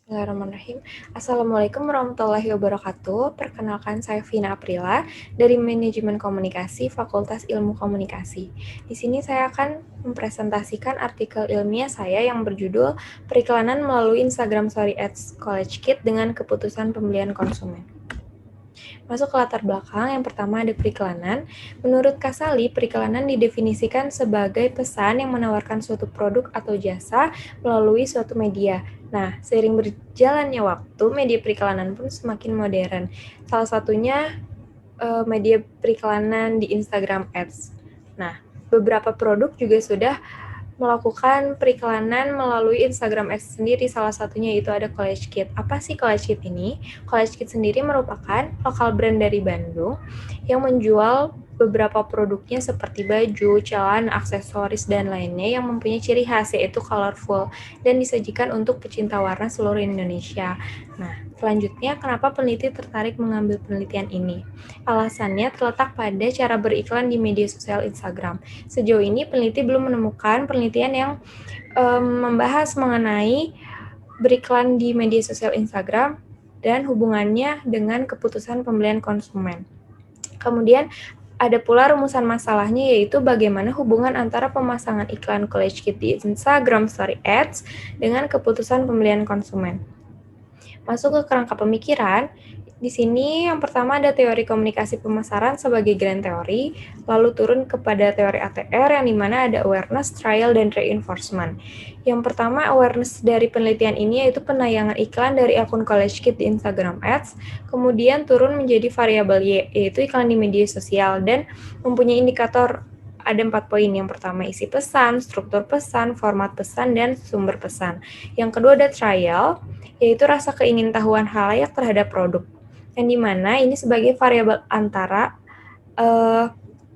Bismillahirrahmanirrahim. Assalamualaikum warahmatullahi wabarakatuh. Perkenalkan, saya Vina Aprila dari Manajemen Komunikasi Fakultas Ilmu Komunikasi. Di sini saya akan mempresentasikan artikel ilmiah saya yang berjudul Periklanan melalui Instagram Story Ads College Kid dengan keputusan pembelian konsumen. Masuk ke latar belakang, yang pertama ada periklanan. Menurut Kasali, periklanan didefinisikan sebagai pesan yang menawarkan suatu produk atau jasa melalui suatu media. Nah, seiring berjalannya waktu, media periklanan pun semakin modern. Salah satunya media periklanan di Instagram Ads. Nah, beberapa produk juga sudah melakukan periklanan melalui Instagram Ads sendiri, salah satunya itu ada College Kid. Apa sih College Kid ini? College Kid sendiri merupakan lokal brand dari Bandung yang menjual beberapa produknya seperti baju, celana, aksesoris, dan lainnya yang mempunyai ciri khas yaitu colorful dan disajikan untuk pecinta warna seluruh Indonesia. Nah, selanjutnya kenapa peneliti tertarik mengambil penelitian ini? Alasannya terletak pada cara beriklan di media sosial Instagram. Sejauh ini peneliti belum menemukan penelitian yang membahas mengenai beriklan di media sosial Instagram dan hubungannya dengan keputusan pembelian konsumen. Kemudian ada pula rumusan masalahnya, yaitu bagaimana hubungan antara pemasangan iklan College Kid di Instagram Story Ads dengan keputusan pembelian konsumen. Masuk ke kerangka pemikiran, di sini yang pertama ada teori komunikasi pemasaran sebagai grand teori, lalu turun kepada teori ATR yang dimana ada awareness, trial, dan reinforcement. Yang pertama, awareness dari penelitian ini yaitu penayangan iklan dari akun College Kid di Instagram Ads, kemudian turun menjadi variabel Y, yaitu iklan di media sosial, dan mempunyai indikator ada 4 poin. Yang pertama isi pesan, struktur pesan, format pesan, dan sumber pesan. Yang kedua ada trial, yaitu rasa keingintahuan halayak terhadap produk. Yang dimana ini sebagai variabel antara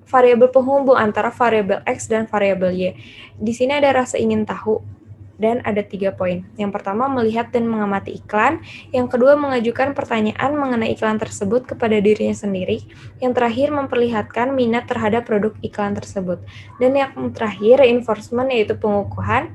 variabel penghubung antara variabel X dan variabel Y. Di sini ada rasa ingin tahu dan ada 3 poin. Yang pertama, melihat dan mengamati iklan. Yang kedua, mengajukan pertanyaan mengenai iklan tersebut kepada dirinya sendiri. Yang terakhir, memperlihatkan minat terhadap produk iklan tersebut. Dan yang terakhir, reinforcement, yaitu pengukuhan.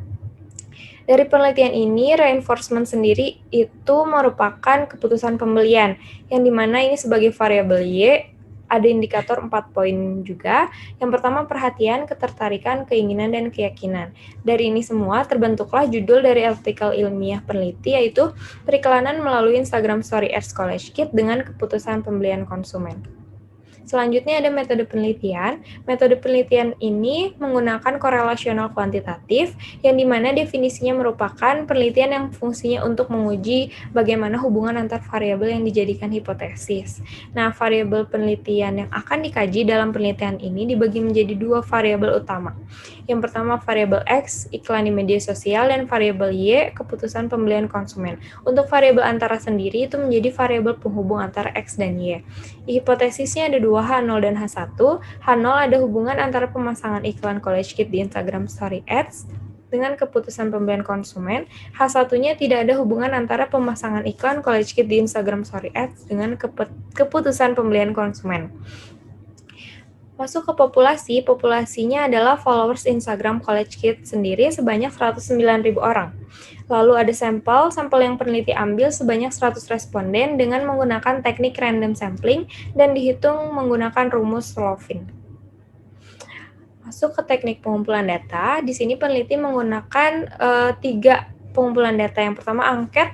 Dari penelitian ini, reinforcement sendiri itu merupakan keputusan pembelian, yang dimana ini sebagai variabel Y, ada indikator 4 poin juga. Yang pertama, perhatian, ketertarikan, keinginan, dan keyakinan. Dari ini semua terbentuklah judul dari artikel ilmiah peneliti, yaitu periklanan melalui Instagram Story Ads College Kid dengan keputusan pembelian konsumen. Selanjutnya ada metode penelitian. Metode penelitian ini menggunakan korelasional kuantitatif, yang dimana definisinya merupakan penelitian yang fungsinya untuk menguji bagaimana hubungan antar variabel yang dijadikan hipotesis. Nah, variabel penelitian yang akan dikaji dalam penelitian ini dibagi menjadi 2 variabel utama. Yang pertama variabel X, iklan di media sosial, dan variabel Y, keputusan pembelian konsumen. Untuk variabel antara sendiri itu menjadi variabel penghubung antara X dan Y. Hipotesisnya ada 2, H0 dan H1. H0 ada hubungan antara pemasangan iklan College Kid di Instagram Story Ads dengan keputusan pembelian konsumen. H1-nya tidak ada hubungan antara pemasangan iklan College Kid di Instagram Story Ads dengan keputusan pembelian konsumen. Masuk ke populasi, populasinya adalah followers Instagram College Kid sendiri sebanyak 109.000 orang. Lalu ada sampel yang peneliti ambil sebanyak 100 responden dengan menggunakan teknik random sampling dan dihitung menggunakan rumus Slovin. Masuk ke teknik pengumpulan data, di sini peneliti menggunakan 3 pengumpulan data. Yang pertama angket,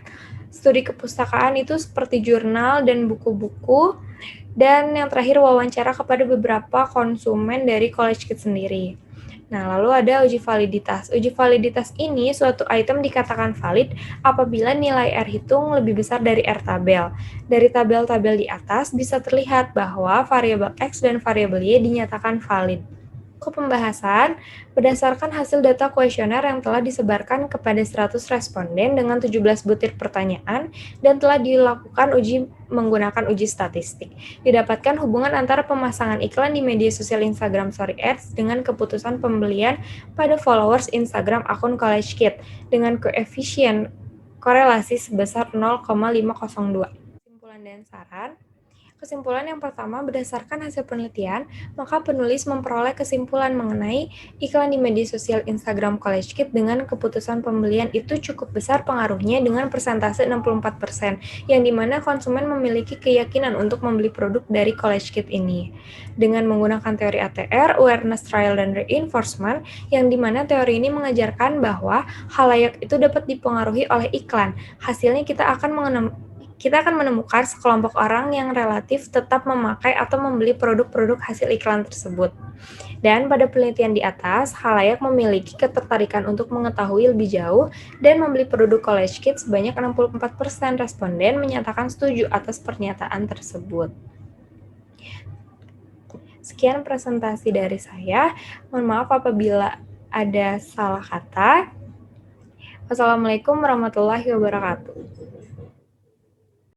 studi kepustakaan itu seperti jurnal dan buku-buku. Dan yang terakhir wawancara kepada beberapa konsumen dari College Kid sendiri. Nah, lalu ada uji validitas. Uji validitas ini suatu item dikatakan valid apabila nilai R hitung lebih besar dari R tabel. Dari tabel-tabel di atas bisa terlihat bahwa variabel X dan variabel Y dinyatakan valid. Ke pembahasan, berdasarkan hasil data kuesioner yang telah disebarkan kepada 100 responden dengan 17 butir pertanyaan dan telah dilakukan uji menggunakan uji statistik, didapatkan hubungan antara pemasangan iklan di media sosial Instagram Story Ads dengan keputusan pembelian pada followers Instagram akun College Kid dengan koefisien korelasi sebesar 0,502. Kesimpulan dan saran. Kesimpulan yang pertama, berdasarkan hasil penelitian, maka penulis memperoleh kesimpulan mengenai iklan di media sosial Instagram College Kid dengan keputusan pembelian itu cukup besar pengaruhnya dengan persentase 64%, yang dimana konsumen memiliki keyakinan untuk membeli produk dari College Kid ini. Dengan menggunakan teori ATR, Awareness, Trial, dan Reinforcement, yang dimana teori ini mengajarkan bahwa halayak itu dapat dipengaruhi oleh iklan. Hasilnya kita akan menemukan sekelompok orang yang relatif tetap memakai atau membeli produk-produk hasil iklan tersebut. Dan pada penelitian di atas, halayak memiliki ketertarikan untuk mengetahui lebih jauh dan membeli produk College Kid sebanyak 64% responden menyatakan setuju atas pernyataan tersebut. Sekian presentasi dari saya. Mohon maaf apabila ada salah kata. Wassalamualaikum warahmatullahi wabarakatuh.